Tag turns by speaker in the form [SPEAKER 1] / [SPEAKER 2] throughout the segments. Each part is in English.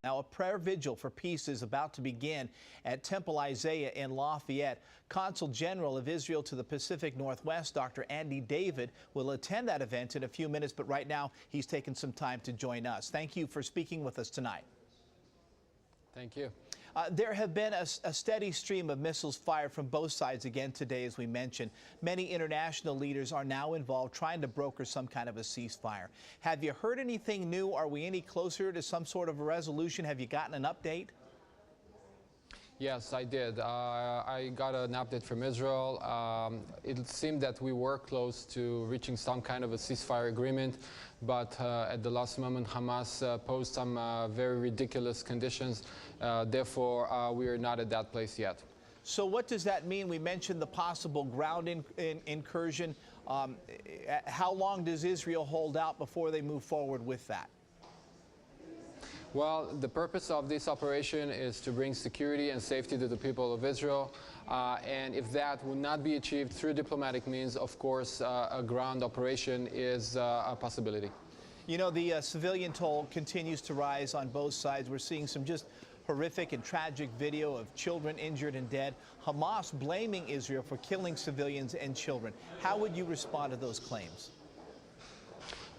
[SPEAKER 1] Now, a prayer vigil for peace is about to begin at Temple Isaiah in Lafayette. Consul General of Israel to the Pacific Northwest, Dr. Andy David, will attend that event in a few minutes, but right now he's taken some time to join us. Thank you for speaking with us tonight.
[SPEAKER 2] Thank you.
[SPEAKER 1] There have been a steady stream of missiles fired from both sides again today, as we mentioned. Many international leaders are now involved trying to broker some kind of a ceasefire. Have you heard anything new? Are we any closer to some sort of a resolution? Have you gotten an update?
[SPEAKER 2] Yes, I did. I got an update from Israel. It seemed that we were close to reaching some kind of a ceasefire agreement, but at the last moment, Hamas posed some very ridiculous conditions. Therefore, we are not at that place yet.
[SPEAKER 1] So what does that mean? We mentioned the possible ground incursion. How long does Israel hold out before they move forward with that?
[SPEAKER 2] Well, the purpose of this operation is to bring security and safety to the people of Israel. And if that would not be achieved through diplomatic means, of course, a ground operation is a possibility.
[SPEAKER 1] You know, the civilian toll continues to rise on both sides. We're seeing some just horrific and tragic video of children injured and dead. Hamas blaming Israel for killing civilians and children. How would you respond to those claims?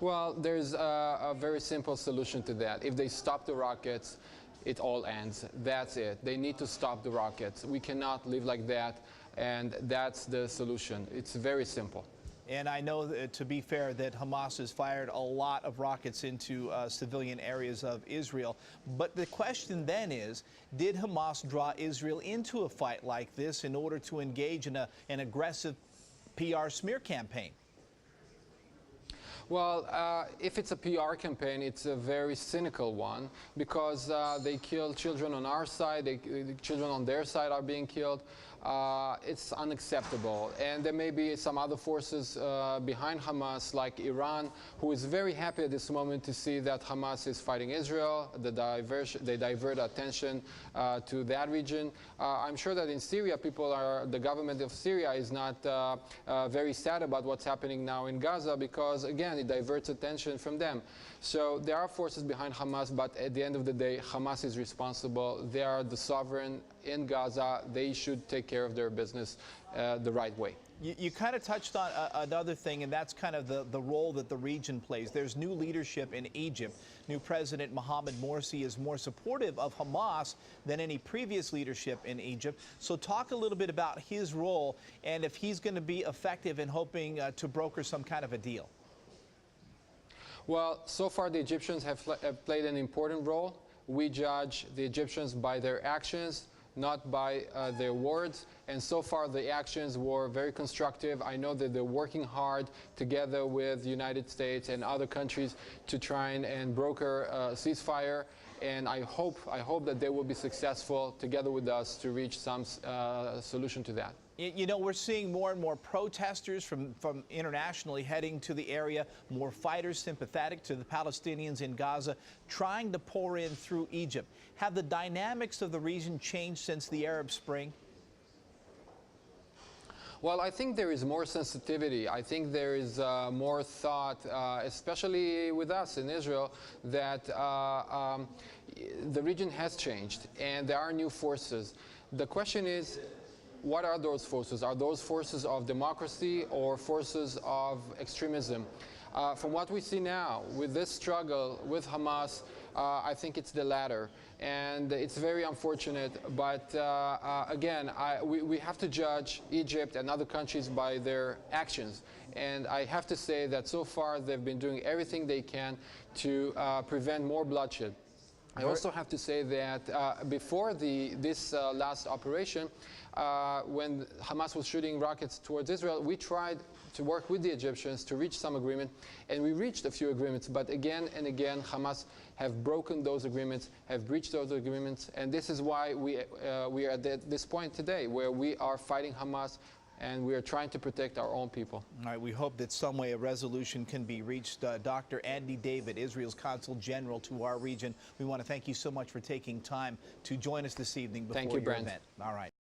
[SPEAKER 2] Well, there's a very simple solution to that. If they stop the rockets, it all ends. That's it. They need to stop the rockets. We cannot live like that, and that's the solution. It's very simple.
[SPEAKER 1] And I know, that, to be fair, that Hamas has fired a lot of rockets into civilian areas of Israel. But the question then is, did Hamas draw Israel into a fight like this in order to engage in an aggressive PR smear campaign?
[SPEAKER 2] Well, if it's a PR campaign, it's a very cynical one, because they kill children on our side, children on their side are being killed. It's unacceptable. And there may be some other forces behind Hamas, like Iran, who is very happy at this moment to see that Hamas is fighting Israel. They divert attention to that region. I'm sure that in Syria, the government of Syria is not very sad about what's happening now in Gaza, because, again, it diverts attention from them. So there are forces behind Hamas, but at the end of the day, Hamas is responsible. They are the sovereign in Gaza. They should take care of their business the right way.
[SPEAKER 1] You kind of touched on another thing, and that's kind of the role that the region plays. There's new leadership in Egypt. New President Mohamed Morsi is more supportive of Hamas than any previous leadership in Egypt. So talk a little bit about his role and if he's going to be effective in hoping to broker some kind of a deal.
[SPEAKER 2] Well, so far the Egyptians have played an important role. We judge the Egyptians by their actions, not by their words. And so far the actions were very constructive. I know that they're working hard together with the United States and other countries to try and broker a ceasefire. And I hope that they will be successful together with us to reach some solution to that.
[SPEAKER 1] You know, we're seeing more and more protesters from internationally heading to the area, more fighters sympathetic to the Palestinians in Gaza, trying to pour in through Egypt. Have the dynamics of the region changed since the Arab Spring?
[SPEAKER 2] Well, I think there is more sensitivity. I think there is more thought, especially with us in Israel, that the region has changed and there are new forces. The question is, what are those forces? Are those forces of democracy or forces of extremism? From what we see now, with this struggle with Hamas, I think it's the latter. And it's very unfortunate, but again, we have to judge Egypt and other countries by their actions. And I have to say that so far they've been doing everything they can to prevent more bloodshed. I also have to say that before this last operation, when Hamas was shooting rockets towards Israel, we tried to work with the Egyptians to reach some agreement, and we reached a few agreements, but again and again Hamas have broken those agreements, have breached those agreements, and this is why we are at this point today, where we are fighting Hamas and we are trying to protect our own people.
[SPEAKER 1] All right, we hope that some way a resolution can be reached. Dr. Andy David, Israel's Consul General to our region, we want to thank you so much for taking time to join us this evening before your event. All right.